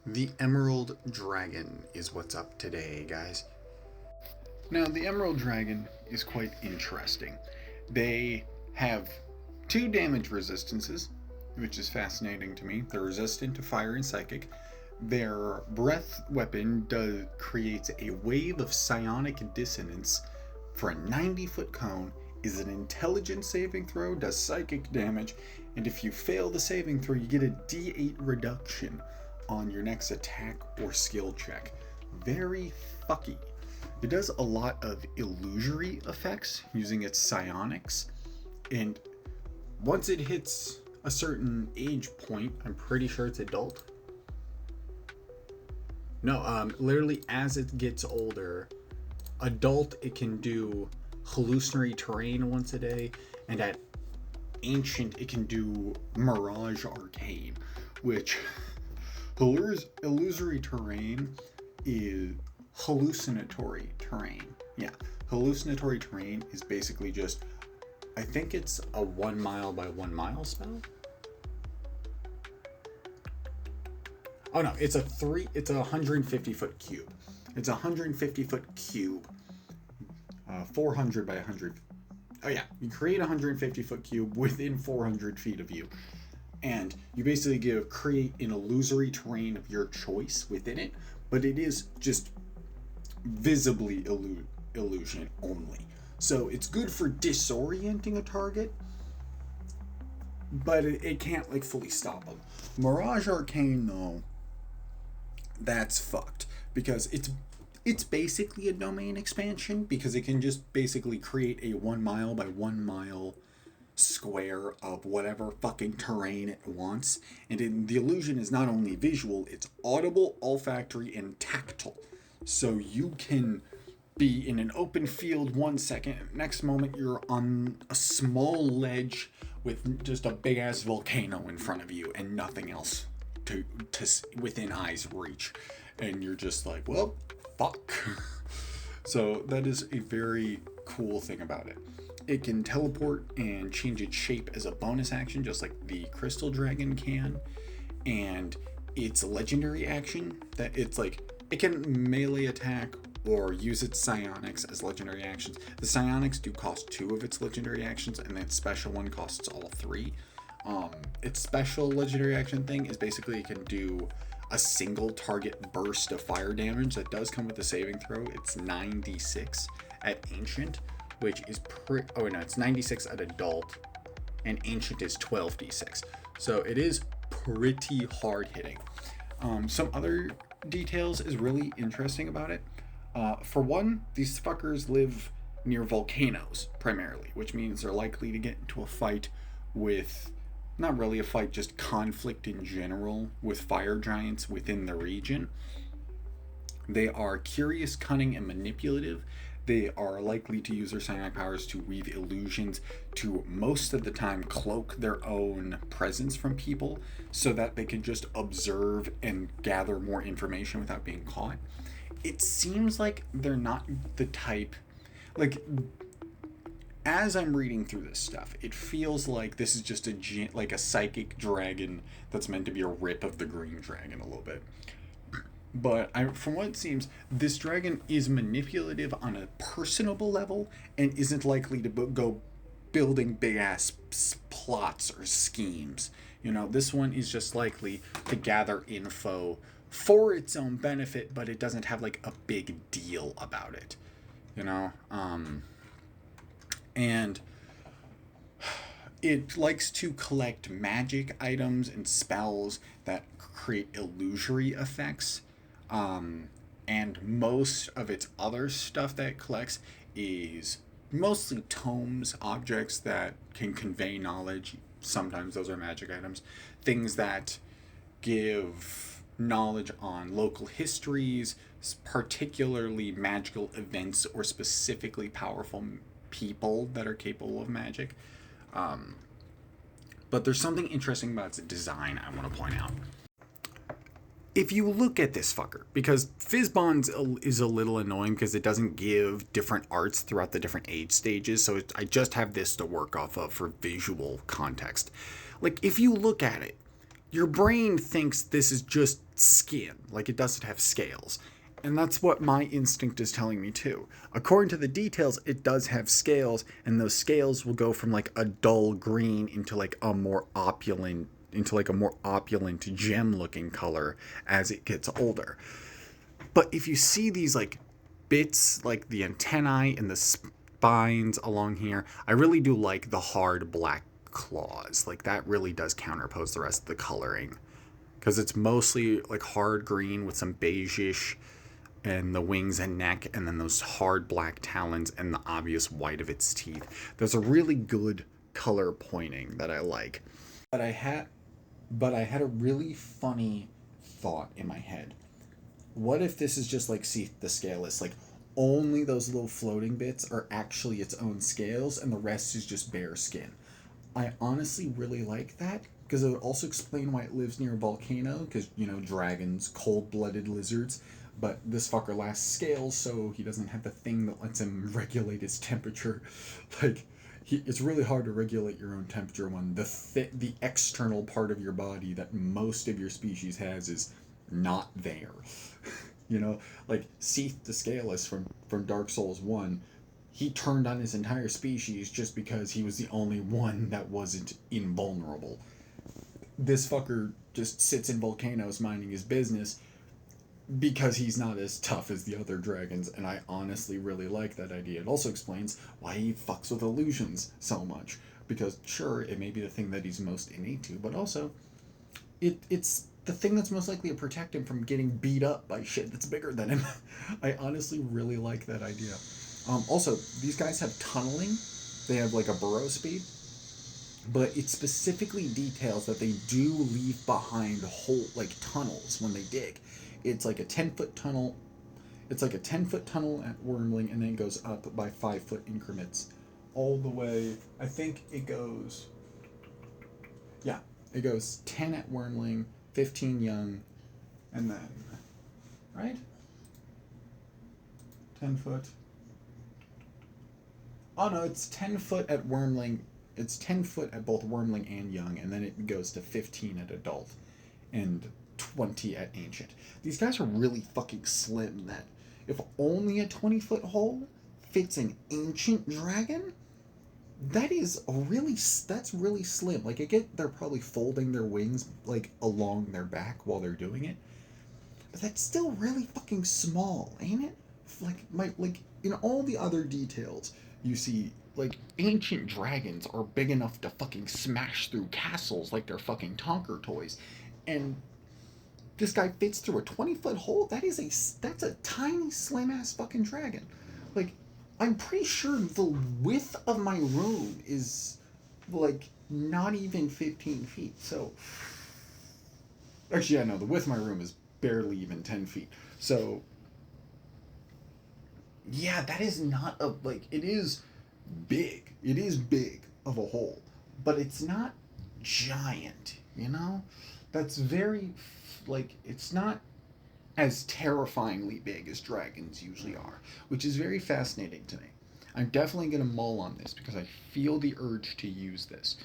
The Emerald Dragon is what's up today, guys. Now, the Emerald Dragon is quite interesting. They have 2 damage resistances, which is fascinating to me. They're resistant to fire and psychic. Their breath weapon creates a wave of psionic dissonance for a 90-foot cone, is an intelligence saving throw, does psychic damage, and if you fail the saving throw, you get a d8 reduction on your next attack or skill check. Very fucky. It does a lot of illusory effects using its psionics, and once it hits a certain age point, I'm pretty sure it's adult. No, literally as it gets older, adult it can do hallucinatory terrain once a day, and at ancient it can do mirage arcane, which illusory terrain is hallucinatory terrain. Yeah, hallucinatory terrain is basically just, I think it's a 1 mile by 1 mile spell. Oh no, it's a 150-foot cube. It's a 150-foot cube. 400 by 100. Oh yeah, you create a 150-foot cube within 400 feet of you. And you basically create an illusory terrain of your choice within it, but it is just visibly illusion only. So it's good for disorienting a target, but it can't like fully stop them. Mirage Arcane though, that's fucked, because it's basically a domain expansion, because it can just basically create a 1 mile by 1 mile square of whatever fucking terrain it wants. And the illusion is not only visual, it's audible, olfactory, and tactile. So you can be in an open field 1 second, next moment you're on a small ledge with just a big ass volcano in front of you and nothing else to within eyes reach, and you're just like, well, fuck. So that is a very cool thing about it. It can teleport and change its shape as a bonus action, just like the Crystal Dragon can. And its legendary action, that it's like, it can melee attack or use its psionics as legendary actions. The psionics do cost 2 of its legendary actions, and its special one costs all 3. Its special legendary action thing is basically it can do a single target burst of fire damage that does come with a saving throw. It's 9d6 at ancient, which is it's 96 at adult, and ancient is 12d6. So it is pretty hard hitting. Some other details is really interesting about it. For one, these fuckers live near volcanoes primarily, which means they're likely to get into a fight with, not really a fight, just conflict in general with fire giants within the region. They are curious, cunning, and manipulative. They are likely to use their psionic powers to weave illusions to most of the time cloak their own presence from people so that they can just observe and gather more information without being caught. It seems like they're not the type, like, as I'm reading through this stuff, it feels like this is just a psychic dragon that's meant to be a rip of the green dragon a little bit. But from what it seems, this dragon is manipulative on a personable level and isn't likely to go building big ass plots or schemes. This one is just likely to gather info for its own benefit, but it doesn't have like a big deal about it. And it likes to collect magic items and spells that create illusory effects. And most of its other stuff that it collects is mostly tomes, objects that can convey knowledge. Sometimes those are magic items. Things that give knowledge on local histories, particularly magical events or specifically powerful people that are capable of magic. But there's something interesting about its design I want to point out. If you look at this fucker, because Fizzbonds is a little annoying because it doesn't give different arts throughout the different age stages, so I just have this to work off of for visual context. Like, if you look at it, your brain thinks this is just skin, like it doesn't have scales. And that's what my instinct is telling me too. According to the details, it does have scales, and those scales will go from like a dull green into like a more opulent gem looking color as it gets older. But if you see these like bits, like the antennae and the spines along here, I really do like the hard black claws. Like that really does counterpose the rest of the coloring, because it's mostly like hard green with some beigeish and the wings and neck, and then those hard black talons and the obvious white of its teeth. There's a really good color pointing that I like. But I had a really funny thought in my head. What if this is just like Seath the Scaleless? Like only those little floating bits are actually its own scales, and the rest is just bare skin. I honestly really like that, because it would also explain why it lives near a volcano, because, you know, dragons, cold-blooded lizards, but this fucker lacks scales, so he doesn't have the thing that lets him regulate his temperature. Like, it's really hard to regulate your own temperature when the external part of your body that most of your species has is not there. You know, like Seath the Scaleless from Dark Souls 1, he turned on his entire species just because he was the only one that wasn't invulnerable. This fucker just sits in volcanoes minding his business because he's not as tough as the other dragons, and I honestly really like that idea. It also explains why he fucks with illusions so much, because sure, it may be the thing that he's most innate to, but also it's the thing that's most likely to protect him from getting beat up by shit that's bigger than him. I honestly really like that idea. Also, these guys have tunneling. They have like a burrow speed, but it specifically details that they do leave behind whole like tunnels when they dig. It's like a 10-foot tunnel. It's like a 10-foot tunnel at Wormling, and then it goes up by 5-foot increments, all the way. I think it goes. Yeah, it goes 10 at Wormling, 15 Young, and then, right? 10 foot. Oh no, it's 10 foot at Wormling. It's 10 foot at both Wormling and Young, and then it goes to 15 at Adult, and 20 at Ancient. These guys are really fucking slim. That if only a 20-foot hole fits an Ancient Dragon, that's really slim. Like I get they're probably folding their wings like along their back while they're doing it, but that's still really fucking small, ain't it? Like in all the other details you see, like ancient dragons are big enough to fucking smash through castles like they're fucking Tonker toys, and this guy fits through a 20-foot hole. That's a tiny slim ass fucking dragon. Like I'm pretty sure the width of my room is like not even 15 feet. So actually, yeah, no, the width of my room is barely even 10 feet. So yeah, that is not a like it is big. It is big of a hole, but it's not giant, you know? That's very like it's not as terrifyingly big as dragons usually are, which is very fascinating to me. I'm definitely going to mull on this because I feel the urge to use this.